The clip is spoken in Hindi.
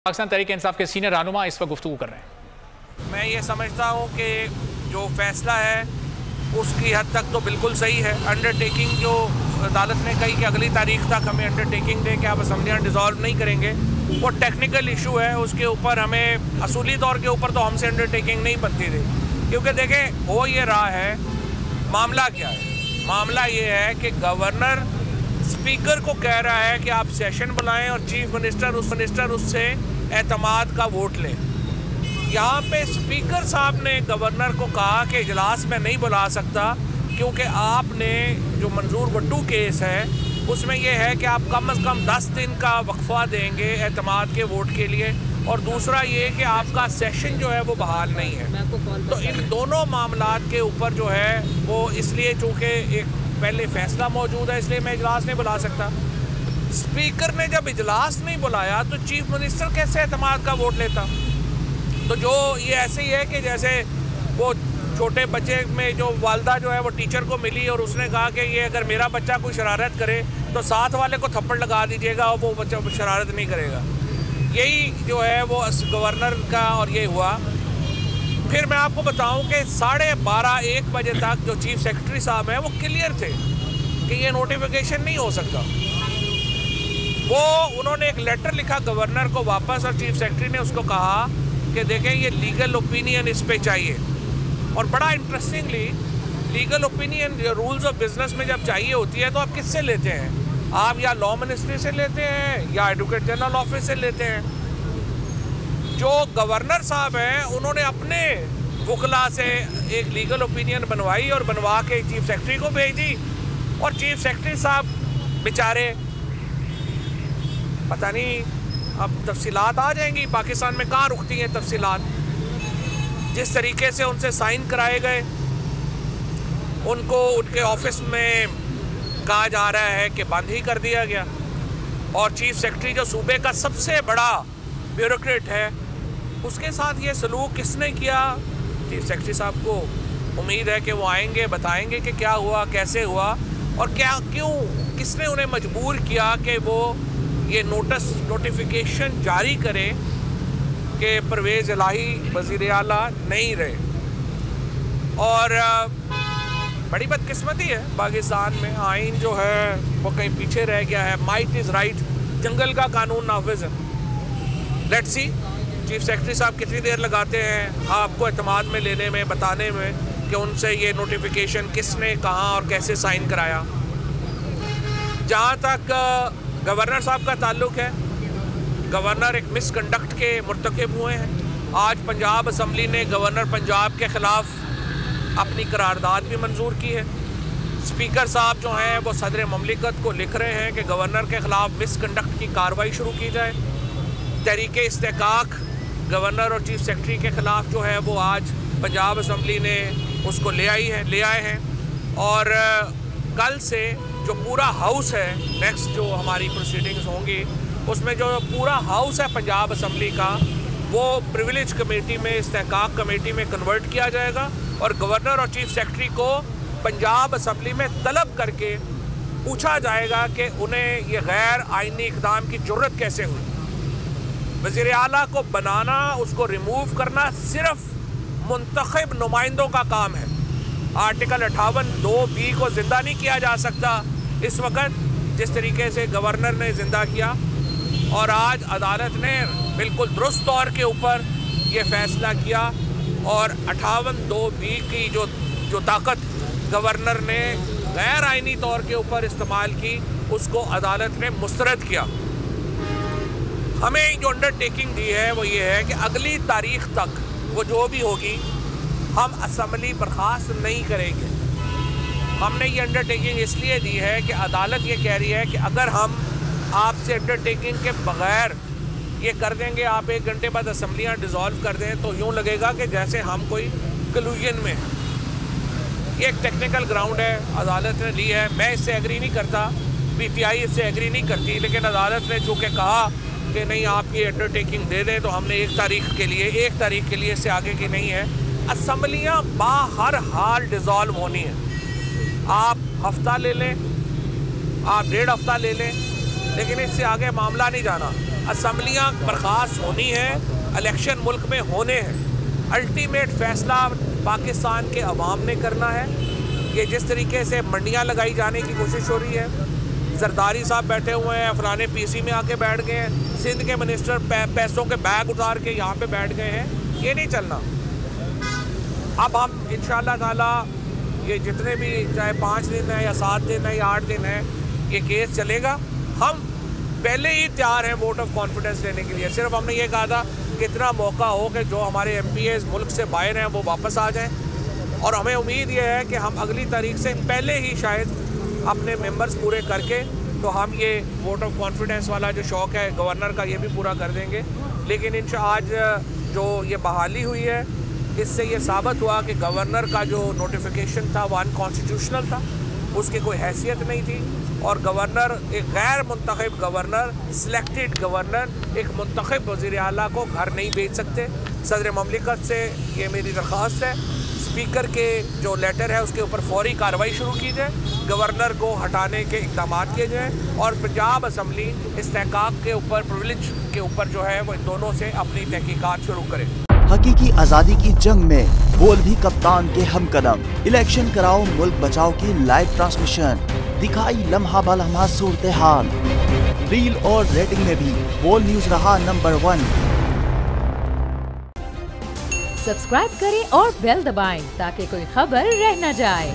पाकिस्तान तहरीक इंसाफ के सीनियर रहनुमा इस वक्त गुफ्तगू कर रहे हैं। मैं ये समझता हूँ कि जो फैसला है उसकी हद तक तो बिल्कुल सही है। अंडरटेकिंग जो अदालत ने कही कि अगली तारीख तक हमें अंडरटेकिंग दे कि आप असम्बलियाँ डिज़ोल्व नहीं करेंगे, वो टेक्निकल इशू है। उसके ऊपर हमें असूली तौर के ऊपर तो हमसे अंडरटेकिंग नहीं बनती थी, क्योंकि देखें हो ये रहा है, मामला क्या है? मामला ये है कि गवर्नर स्पीकर को कह रहा है कि आप सेशन बुलाएं और चीफ मिनिस्टर उससे एतमाद का वोट लें। यहाँ पे स्पीकर साहब ने गवर्नर को कहा कि इजलास में नहीं बुला सकता, क्योंकि आपने जो मंजूर वट्टू केस है उसमें यह है कि आप कम से कम 10 दिन का वक्फा देंगे एतमाद के वोट के लिए, और दूसरा ये कि आपका सेशन जो है वो बहाल नहीं है। तो इन दोनों मामलात के ऊपर जो है वो इसलिए चूँकि एक पहले फैसला मौजूद है इसलिए मैं इजलास नहीं बुला सकता। स्पीकर ने जब इजलास नहीं बुलाया तो चीफ मिनिस्टर कैसे एतमाद का वोट लेता? तो जो ये ऐसे ही है कि जैसे वो छोटे बच्चे में जो वालदा जो है वो टीचर को मिली और उसने कहा कि ये अगर मेरा बच्चा कोई शरारत करे तो साथ वाले को थप्पड़ लगा दीजिएगा और वो बच्चा शरारत नहीं करेगा। यही जो है वो गवर्नर का और ये हुआ। फिर मैं आपको बताऊं कि 12:30-1 बजे तक जो चीफ सेक्रेटरी साहब हैं वो क्लियर थे कि ये नोटिफिकेशन नहीं हो सकता। उन्होंने एक लेटर लिखा गवर्नर को वापस, और चीफ सेक्रेटरी ने उसको कहा कि देखें ये लीगल ओपिनियन इस पे चाहिए। और बड़ा इंटरेस्टिंगली लीगल ओपिनियन जो रूल्स ऑफ बिजनेस में जब चाहिए होती है तो आप किससे लेते हैं? आप या लॉ मिनिस्ट्री से लेते हैं या एडवोकेट जनरल ऑफिस से लेते हैं। जो गवर्नर साहब हैं उन्होंने अपने वकला से एक लीगल ओपिनियन बनवाई और बनवा के चीफ सेक्रेटरी को भेज दी, और चीफ सेक्रेटरी साहब बेचारे पता नहीं अब तफसीलात आ जाएंगी, पाकिस्तान में कहाँ रुकती हैं तफसीलात। जिस तरीके से उनसे साइन कराए गए, उनको उनके ऑफिस में कहा जा रहा है कि बंद ही कर दिया गया, और चीफ सेक्रेटरी जो सूबे का सबसे बड़ा ब्यूरोक्रेट है उसके साथ ये सलूक किसने किया? चीफ सेक्रेटरी साहब को उम्मीद है कि वो आएंगे, बताएंगे कि क्या हुआ, कैसे हुआ, और क्यों किसने उन्हें मजबूर किया कि वो ये नोटिफिकेशन जारी करें कि परवेज़ इलाही वज़ीर आला नहीं रहे। और बड़ी बदकिस्मती है पाकिस्तान में, आइन जो है वो कहीं पीछे रह गया है। माइट इज़ राइट, जंगल का कानून नाफिज है। लेट्स सी चीफ सेक्रेटरी साहब कितनी देर लगाते हैं आपको एतमाद में लेने में, बताने में कि उनसे ये नोटिफिकेशन किसने, कहाँ और कैसे साइन कराया। जहाँ तक गवर्नर साहब का ताल्लुक है, गवर्नर एक मिसकंडक्ट के मुर्तकिब हुए हैं। आज पंजाब असम्बली ने गवर्नर पंजाब के ख़िलाफ़ अपनी करारदाद भी मंजूर की है। स्पीकर साहब जो हैं वो सदर ममलिकत को लिख रहे हैं कि गवर्नर के ख़िलाफ़ मिसकंडक्ट की कार्रवाई शुरू की जाए। तहरीके इस्तेकाक गवर्नर और चीफ सेक्रेटरी के ख़िलाफ़ जो है वो आज पंजाब असम्बली ने उसको ले आए हैं। और कल से जो पूरा हाउस है, नेक्स्ट जो हमारी प्रोसीडिंग्स होंगी उसमें जो पूरा हाउस है पंजाब असम्बली का, वो प्रिविलेज कमेटी में, इस्तेकाक कमेटी में कन्वर्ट किया जाएगा, और गवर्नर और चीफ सेक्रेटरी को पंजाब असम्बली में तलब करके पूछा जाएगा कि उन्हें ये गैर आइनी इक़दाम की जुर्रत कैसे हुई। वज़ीर आला को बनाना, उसको रिमूव करना सिर्फ मुंतखब नुमाइंदों का काम है। आर्टिकल 58(2)(b) को ज़िंदा नहीं किया जा सकता इस वक्त, जिस तरीके से गवर्नर ने ज़िंदा किया। और आज अदालत ने बिल्कुल दुरुस्त तौर के ऊपर ये फ़ैसला किया, और 58(2)(b) की जो ताकत गवर्नर ने गैर आइनी तौर के ऊपर इस्तेमाल की, उसको अदालत ने मुस्तरद किया। हमें जो अंडरटेकिंग दी है वो ये है कि अगली तारीख तक वो जो भी होगी हम असम्बली बर्खास्त नहीं करेंगे। हमने ये अंडरटेकिंग इसलिए दी है कि अदालत ये कह रही है कि अगर हम आपसे अंडरटेकिंग के बग़ैर ये कर देंगे, आप 1 घंटे बाद असम्बलियाँ डिज़ोल्व कर दें, तो यूँ लगेगा कि जैसे हम कोई कलूजन में हैं। ये एक टेक्निकल ग्राउंड है, अदालत ने ली है। मैं इससे एग्री नहीं करता, PTI इससे एग्री नहीं करती, लेकिन अदालत ने चूँकि कहा कि नहीं आप ये अंडरटेकिंग दे दें, तो हमने 1 तारीख के लिए इससे आगे की नहीं है। असम्बलियाँ बाहर हाल डिज़ोल्व होनी है। आप हफ्ता ले लें, आप 1.5 हफ्ता ले लें, लेकिन इससे आगे मामला नहीं जाना। असम्बलियाँ बर्खास्त होनी है, इलेक्शन मुल्क में होने हैं। अल्टीमेट फैसला पाकिस्तान के अवाम ने करना है। ये जिस तरीके से मंडियाँ लगाई जाने की कोशिश हो रही है, जरदारी साहब बैठे हुए हैं, फलाने पीसी में आके बैठ गए हैं, सिंध के मिनिस्टर पैसों के बैग उतार के यहाँ पे बैठ गए हैं, ये नहीं चलना। अब हम इंशाअल्लाह ताला ये जितने भी चाहे 5 दिन है या 7 दिन है या 8 दिन है ये केस चलेगा, हम पहले ही तैयार हैं वोट ऑफ कॉन्फिडेंस लेने के लिए। सिर्फ हमने ये कहा था कि इतना मौका हो कि जो हमारे MPAs मुल्क से बाहर हैं वो वापस आ जाएं, और हमें उम्मीद ये है कि हम अगली तारीख से पहले ही शायद अपने मेंबर्स पूरे करके तो हम ये वोट ऑफ कॉन्फिडेंस वाला जो शौक़ है गवर्नर का ये भी पूरा कर देंगे। लेकिन आज जो ये बहाली हुई है इससे ये साबित हुआ कि गवर्नर का जो नोटिफिकेशन था वो अनकॉन्स्टिट्यूशनल था, उसकी कोई हैसियत नहीं थी, और गवर्नर एक गैर मुंतखब गवर्नर, सिलेक्टेड गवर्नर एक मुंतखब वज़ीर आला को घर नहीं भेज सकते। सदर ममलिकत से ये मेरी दरख्वास्त है, स्पीकर के जो लेटर है उसके ऊपर फौरी कार्रवाई शुरू की जाए, गवर्नर को हटाने के इक़दाम किए जाएँ, और पंजाब असम्बली इस्तेहकाक के ऊपर, प्रिविलेज के ऊपर जो है वो इन दोनों से अपनी तहकीकात शुरू करे। हकीकी आज़ादी की जंग में बोल भी कप्तान के हमकदम। इलेक्शन कराओ मुल्क बचाओ की लाइव ट्रांसमिशन, दिखाई लम्हा बलम्हा सूरत हाल। रील और रेटिंग में भी बोल न्यूज रहा नंबर 1। सब्सक्राइब करें और बेल दबाएं ताकि कोई खबर रह न जाए।